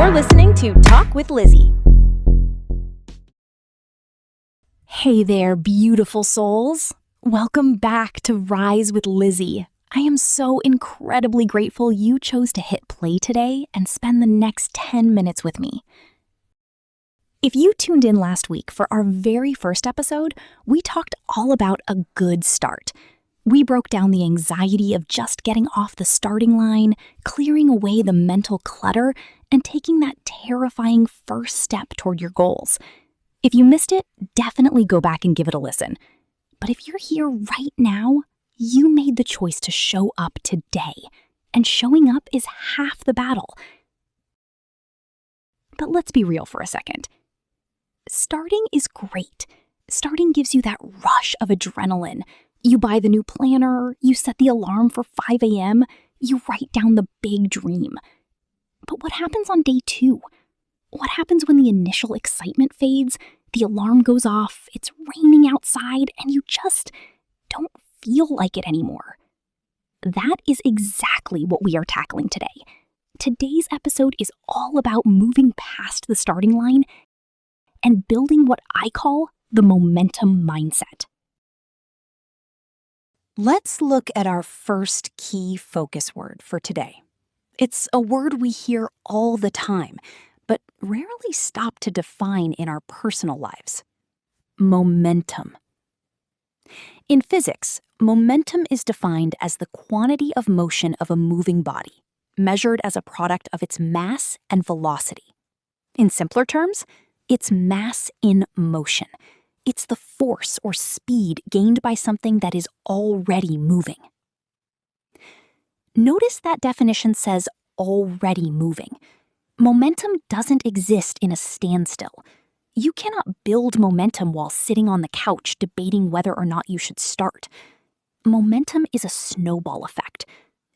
You're listening to Talk with Lizzy. Hey there, beautiful souls. Welcome back to Rise with Lizzy. I am so incredibly grateful you chose to hit play today and spend the next 10 minutes with me. If you tuned in last week for our very first episode, we talked all about a good start. We broke down the anxiety of just getting off the starting line, clearing away the mental clutter, and taking that terrifying first step toward your goals. If you missed it, definitely go back and give it a listen. But if you're here right now, you made the choice to show up today, and showing up is half the battle. But let's be real for a second. Starting is great. Starting gives you that rush of adrenaline. You buy the new planner, you set the alarm for 5 a.m., you write down the big dream. But what happens on day 2? What happens when the initial excitement fades, the alarm goes off, it's raining outside, and you just don't feel like it anymore? That is exactly what we are tackling today. Today's episode is all about moving past the starting line and building what I call the momentum mindset. Let's look at our first key focus word for today. It's a word we hear all the time, but rarely stop to define in our personal lives. Momentum. In physics, momentum is defined as the quantity of motion of a moving body, measured as a product of its mass and velocity. In simpler terms, it's mass in motion. It's the force or speed gained by something that is already moving. Notice that definition says already moving. Momentum doesn't exist in a standstill. You cannot build momentum while sitting on the couch debating whether or not you should start. Momentum is a snowball effect.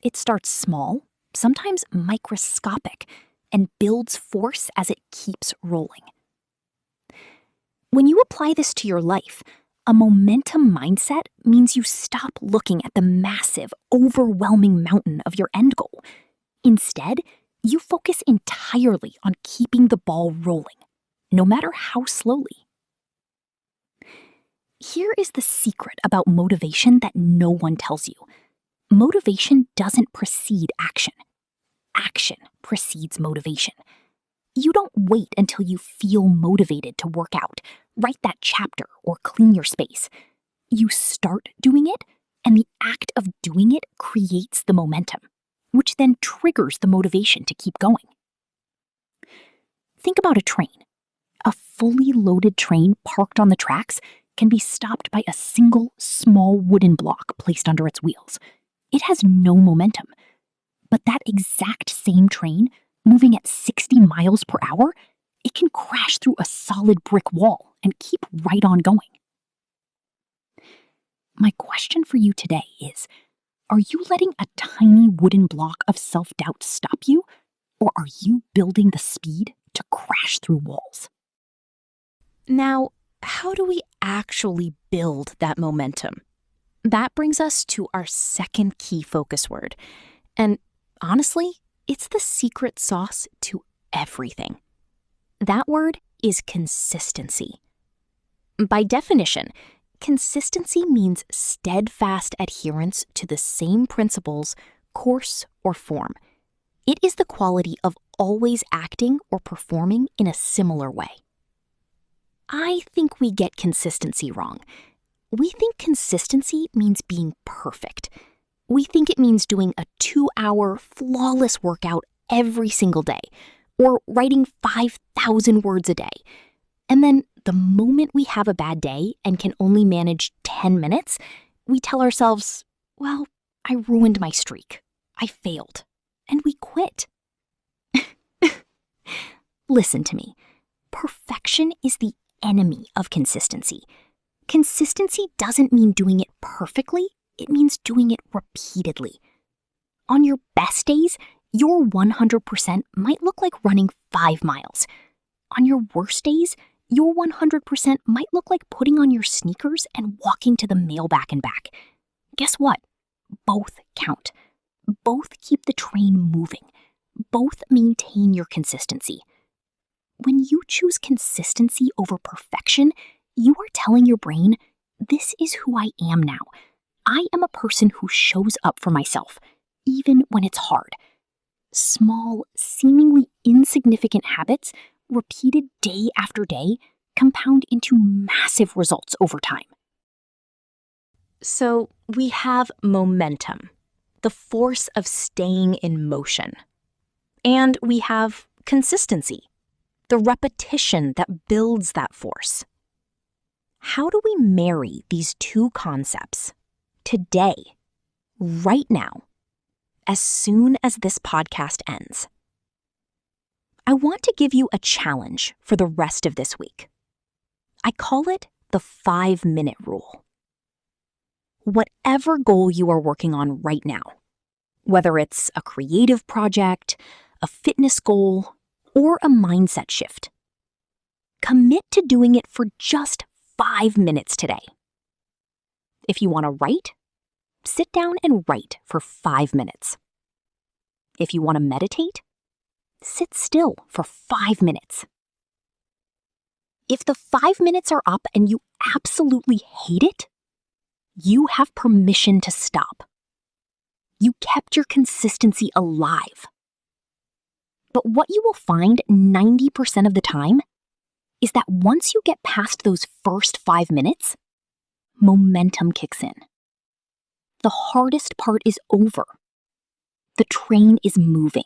It starts small, sometimes microscopic, and builds force as it keeps rolling. When you apply this to your life, a momentum mindset means you stop looking at the massive, overwhelming mountain of your end goal. Instead, you focus entirely on keeping the ball rolling, no matter how slowly. Here is the secret about motivation that no one tells you. Motivation doesn't precede action. Action precedes motivation. You don't wait until you feel motivated to work out, write that chapter, or clean your space. You start doing it, and the act of doing it creates the momentum, which then triggers the motivation to keep going. Think about a train. A fully loaded train parked on the tracks can be stopped by a single small wooden block placed under its wheels. It has no momentum. But that exact same train, moving at 60 miles per hour, it can crash through a solid brick wall and keep right on going. My question for you today is, are you letting a tiny wooden block of self-doubt stop you, or are you building the speed to crash through walls? Now, how do we actually build that momentum? That brings us to our second key focus word. And honestly, it's the secret sauce to everything. That word is consistency. By definition, consistency means steadfast adherence to the same principles, course, or form. It is the quality of always acting or performing in a similar way. I think we get consistency wrong. We think consistency means being perfect. We think it means doing a 2-hour flawless workout every single day, or writing 5,000 words a day. And then the moment we have a bad day and can only manage 10 minutes, we tell ourselves, well, I ruined my streak. I failed. And we quit. Listen to me. Perfection is the enemy of consistency. Consistency doesn't mean doing it perfectly. It means doing it repeatedly. On your best days, your 100% might look like running 5 miles. On your worst days, your 100% might look like putting on your sneakers and walking to the mail back and back. Guess what? Both count. Both keep the train moving. both maintain your consistency. When you choose consistency over perfection, you are telling your brain, this is who I am now. I am a person who shows up for myself, even when it's hard. Small, seemingly insignificant habits, repeated day after day, compound into massive results over time. So we have momentum, the force of staying in motion. And we have consistency, the repetition that builds that force. How do we marry these two concepts today, right now, as soon as this podcast ends? I want to give you a challenge for the rest of this week. I call it the 5-minute rule. Whatever goal you are working on right now, whether it's a creative project, a fitness goal, or a mindset shift, commit to doing it for just 5 minutes today. If you want to write, sit down and write for 5 minutes. If you want to meditate, sit still for 5 minutes. If the 5 minutes are up and you absolutely hate it, you have permission to stop. You kept your consistency alive. But what you will find 90% of the time is that once you get past those first 5 minutes, momentum kicks in. The hardest part is over. The train is moving.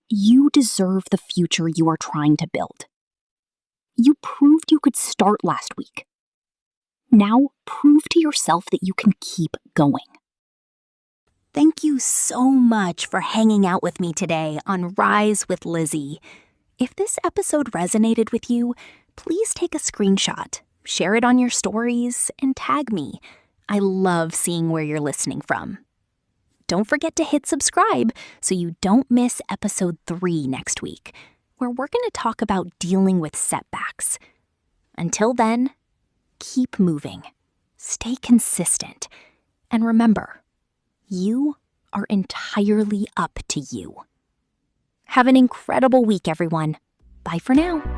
You deserve the future you are trying to build. You proved you could start last week. Now prove to yourself that you can keep going. Thank you so much for hanging out with me today on Rise with Lizzy. If this episode resonated with you, please take a screenshot, share it on your stories, and tag me. I love seeing where you're listening from. Don't forget to hit subscribe so you don't miss episode 3 next week, where we're going to talk about dealing with setbacks. Until then, keep moving, stay consistent, and remember, you are entirely up to you. Have an incredible week, everyone. Bye for now.